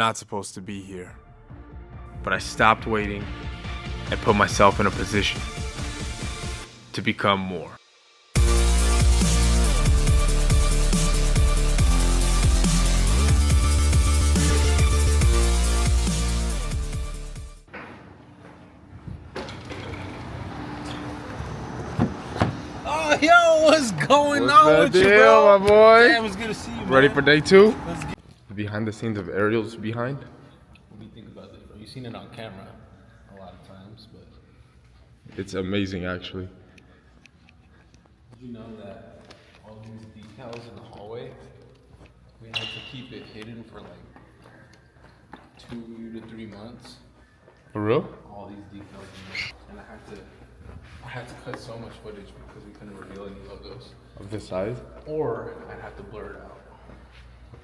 not supposed to be here. But I stopped waiting and put myself in a position to become more. Oh, yo, what's going What's on the with deal, you, bro? my boy? Damn, it's good to see you, man. Ready for day 2? Let's get... Behind the scenes of Ariel's behind. What do you think about this, bro? You've seen it on camera a lot of times, but... It's amazing, actually. Did you know that all these decals in the hallway, we had to keep it hidden for like 2 to 3 months? For real? All these decals in there. And I had to cut so much footage because we couldn't reveal any logos. Of this size? Or I'd have to blur it out.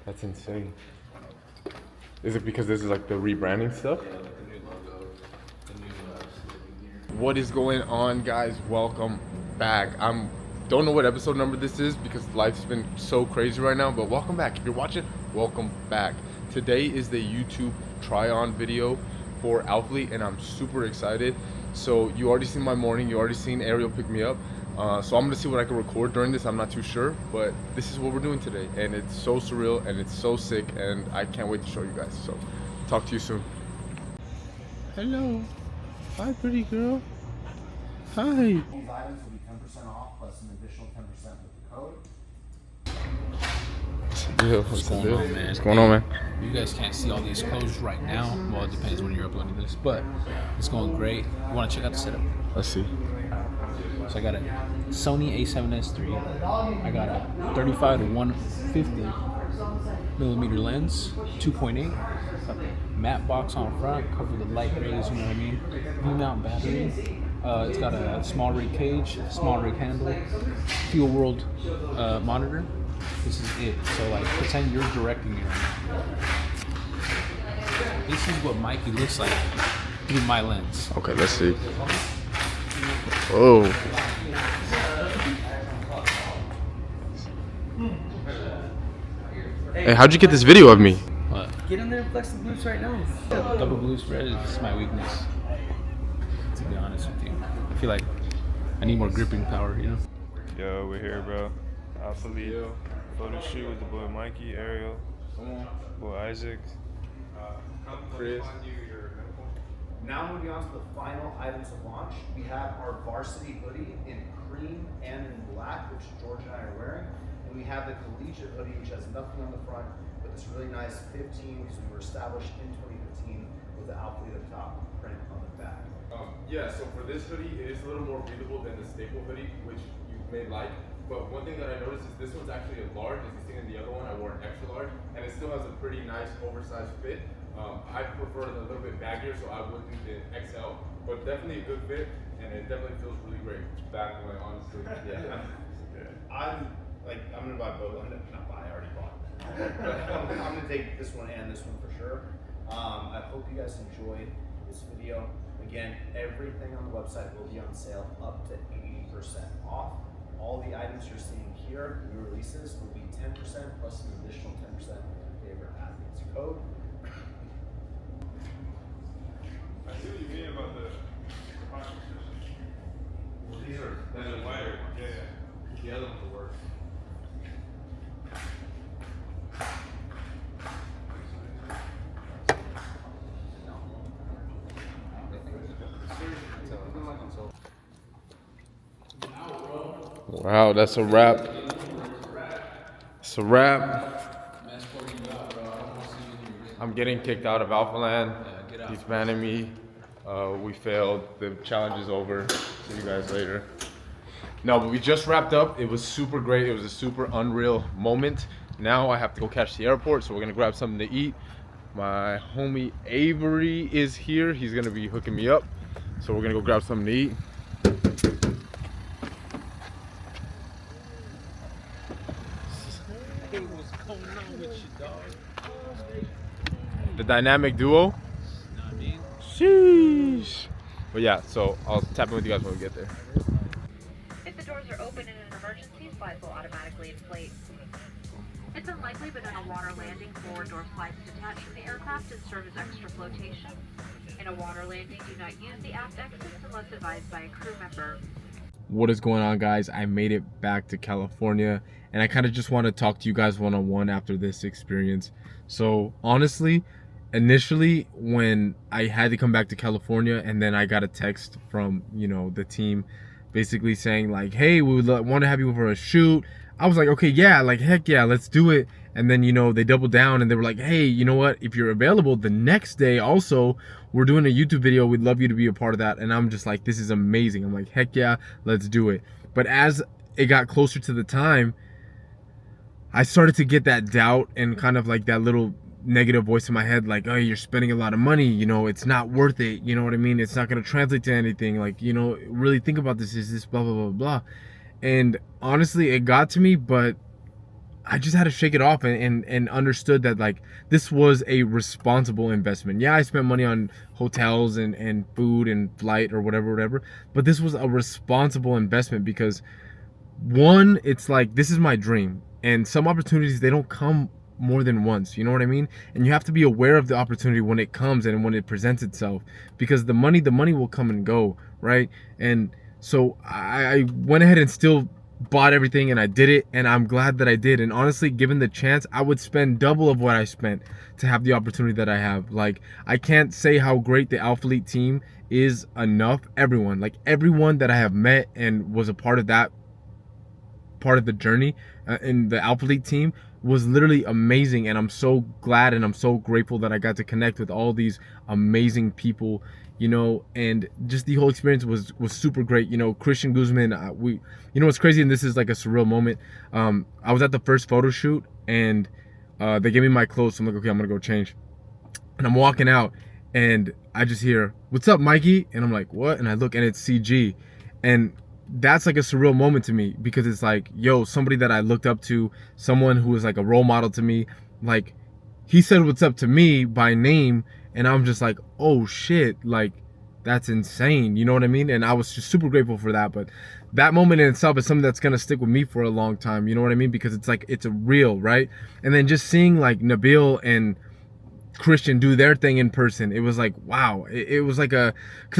That's insane. Is it because this is like the rebranding stuff? Yeah, like the new logo, the new slogan here. What is going on, guys? Welcome back. Don't know what episode number this is because life's been so crazy right now, but welcome back. If you're watching, welcome back. Today is the YouTube try-on video for Alphalete, and I'm super excited. So you already seen my morning, you already seen Ariel pick me up. So I'm gonna see what I can record during this. I'm not too sure, but this is what we're doing today, and it's so surreal and it's so sick, and I can't wait to show you guys. So talk to you soon. Hello. Hi, pretty girl. Hi. These items will be 10% off plus an additional 10% with the code. What's going on, man? What's going on, man? You guys can't see all these clothes right now. Well, it depends when you're uploading this, but it's going great. You want to check out the setup? Let's see. So I got a Sony A7S III. I got a 35 to 150 millimeter lens, 2.8. Matte box on front, cover the light rays, you know what I mean? V-mount battery. It's got a small rig cage, small rig handle, fuel world monitor. This is it. So like, pretend you're directing me right now. This is what Mikey looks like through my lens. Okay, let's see. Oh. Hey, how'd you get this video of me? What? Get in there and flex the glutes right now. Double blue spread is my weakness, to be honest with you. I feel like I need more gripping power, you know? Yo, we're here, bro. Alphalete, photo shoot with the boy Mikey, Ariel, boy Isaac, Chris. Now moving on to the final items of launch. We have our varsity hoodie in cream and in black, which George and I are wearing. And we have the collegiate hoodie, which has nothing on the front, but this really nice 15, because we were established in 2015 with the Alphalete up top print on the back. Yeah, so for this hoodie, it is a little more breathable than the staple hoodie, which you may like. But one thing that I noticed is this one's actually a large. As you see in the other one, I wore an extra large, and it still has a pretty nice oversized fit. I prefer it a little bit baggier, so I would do the XL, but definitely a good fit, and it definitely feels really great. Back way, honestly. Yeah. I'm gonna buy both. I'm not buy, I already bought. But I'm gonna take this one and this one for sure. I hope you guys enjoyed this video. Again, everything on the website will be on sale up to 80% off. All the items you're seeing here, new releases, will be 10% plus an additional 10% with your favorite athlete's code. I see what you mean about the pocket Well, these are and the wider. Yeah. the other ones will work. Wow, that's a wrap. It's a wrap. I'm getting kicked out of Alphaland. He's banning me. We failed. The challenge is over. See you guys later. No, but we just wrapped up. It was super great. It was a super unreal moment. Now I have to go catch the airport, so we're gonna grab something to eat. My homie Avery is here. He's gonna be hooking me up. So we're gonna go grab something to eat. The dynamic duo. Sheesh. But yeah, so I'll tap in with you guys when we get there. If the doors are open in an emergency, slides will automatically inflate. It's unlikely, but on a water landing, forward door slides detach from the aircraft and serve as extra flotation. In a water landing, do not use the aft exits unless advised by a crew member. What is going on, guys? I made it back to California, and I kind of just want to talk to you guys one-on-one after this experience. So honestly, initially when I had to come back to California, and then I got a text from, you know, the team basically saying like, hey, we would want to have you for a shoot. I was like, okay, yeah, like heck yeah, let's do it. And then, you know, they doubled down and they were like, hey, you know what, if you're available the next day also, we're doing a YouTube video, we'd love you to be a part of that. And I'm just like, this is amazing. I'm like, heck yeah, let's do it. But as it got closer to the time, I started to get that doubt and kind of like that little negative voice in my head, like, oh, you're spending a lot of money, you know, it's not worth it, you know what I mean, it's not going to translate to anything, like, you know, really think about this, is this blah blah blah blah. And honestly, it got to me, but I just had to shake it off and understood that like this was a responsible investment. Yeah, I spent money on hotels and food and flight or whatever, but this was a responsible investment because one, it's like, this is my dream, and some opportunities, they don't come more than once, you know what I mean? And you have to be aware of the opportunity when it comes and when it presents itself, because the money will come and go, right? And so I went ahead and still bought everything, and I did it, and I'm glad that I did. And honestly, given the chance, I would spend double of what I spent to have the opportunity that I have. Like, I can't say how great the Alphalete team is enough. Everyone, like everyone that I have met and was a part of that part of the journey in the Alphalete team was literally amazing, and I'm so glad and I'm so grateful that I got to connect with all these amazing people, you know. And just the whole experience was super great, you know. Christian Guzman, you know what's crazy, and this is like a surreal moment, I was at the first photo shoot, and they gave me my clothes, so I'm like, okay, I'm gonna go change, and I'm walking out, and I just hear, what's up, Mikey? And I'm like, what? And I look, and it's CG. And that's like a surreal moment to me, because it's like, yo, somebody that I looked up to, someone who was like a role model to me, like, he said what's up to me by name, and I'm just like, oh shit, like, that's insane, you know what I mean? And I was just super grateful for that. But that moment in itself is something that's gonna stick with me for a long time, you know what I mean? Because it's like, it's a real, right? And then just seeing like Nabil and Christian do their thing in person, it was like, wow. It was like because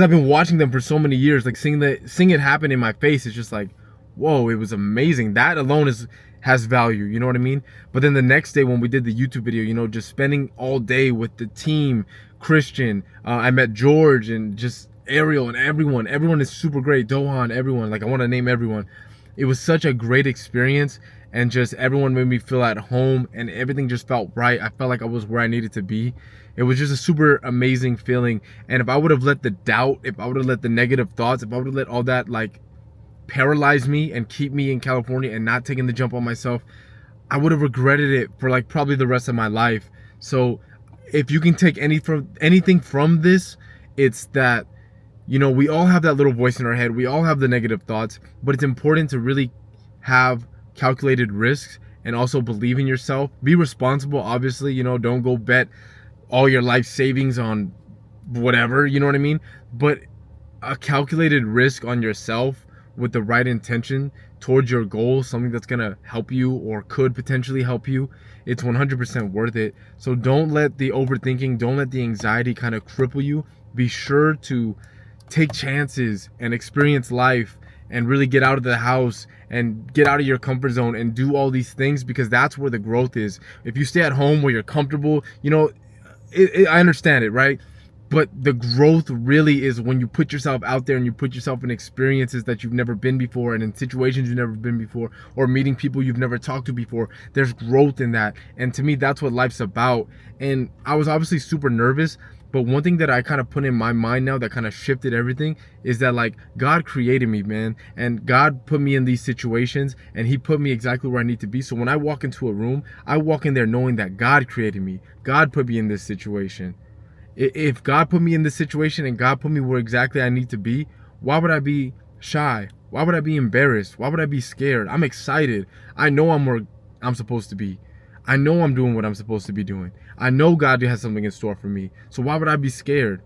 I've been watching them for so many years, like seeing it happen in my face, it's just like, whoa, it was amazing. That alone has value, you know what I mean? But then the next day when we did the YouTube video, you know, just spending all day with the team, Christian, I met George and just Ariel and everyone is super great, Dohan, everyone, like I want to name everyone. It was such a great experience, and just everyone made me feel at home, and everything just felt right. I felt like I was where I needed to be. It was just a super amazing feeling. And if I would have let the doubt, if I would have let the negative thoughts, if I would have let all that like paralyze me and keep me in California and not taking the jump on myself, I would have regretted it for like probably the rest of my life. So if you can take anything from this, it's that, you know, we all have that little voice in our head. We all have the negative thoughts, but it's important to really have calculated risks and also believe in yourself. Be responsible, obviously, you know, don't go bet all your life savings on whatever, you know what I mean? But a calculated risk on yourself with the right intention towards your goal, something that's gonna help you or could potentially help you, it's 100% worth it. So don't let the overthinking, don't let the anxiety kind of cripple you. Be sure to take chances and experience life and really get out of the house and get out of your comfort zone and do all these things, because that's where the growth is. If you stay at home where you're comfortable, you know, I understand it, right? But the growth really is when you put yourself out there and you put yourself in experiences that you've never been before, and in situations you've never been before, or meeting people you've never talked to before. There's growth in that. And to me, that's what life's about. And I was obviously super nervous, but one thing that I kind of put in my mind now that kind of shifted everything is that, like, God created me, man. And God put me in these situations, and he put me exactly where I need to be. So when I walk into a room, I walk in there knowing that God created me. God put me in this situation. If God put me in this situation and God put me where exactly I need to be, why would I be shy? Why would I be embarrassed? Why would I be scared? I'm excited. I know I'm where I'm supposed to be. I know I'm doing what I'm supposed to be doing. I know God has something in store for me. So why would I be scared?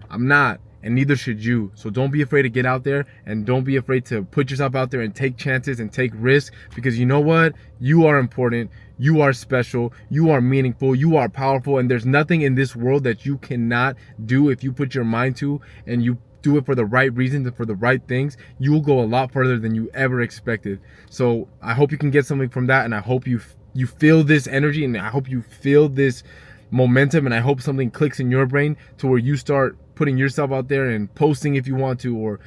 I'm not, and neither should you. So don't be afraid to get out there, and don't be afraid to put yourself out there and take chances and take risks, because you know what? You are important. You are special, you are meaningful, you are powerful, and there's nothing in this world that you cannot do if you put your mind to, and you do it for the right reasons and for the right things. You will go a lot further than you ever expected. So I hope you can get something from that, and I hope you feel this energy, and I hope you feel this momentum, and I hope something clicks in your brain to where you start putting yourself out there and posting if you want to, or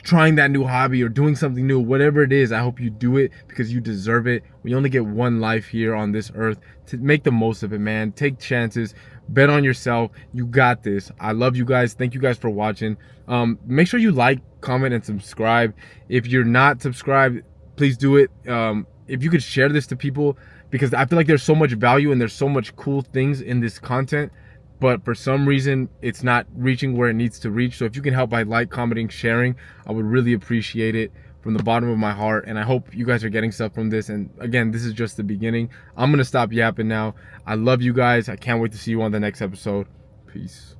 trying that new hobby or doing something new, whatever it is. I hope you do it because you deserve it. We only get one life here on this earth. To make the most of it, man. Take chances, bet on yourself. You got this. I love you guys. Thank you guys for watching. Make sure you like, comment, and subscribe. If you're not subscribed, please do it. If you could share this to people, because I feel like there's so much value and there's so much cool things in this content, but for some reason it's not reaching where it needs to reach. So if you can help by commenting, sharing, I would really appreciate it from the bottom of my heart. And I hope you guys are getting stuff from this. And again, this is just the beginning. I'm gonna stop yapping now. I love you guys. I can't wait to see you on the next episode. Peace.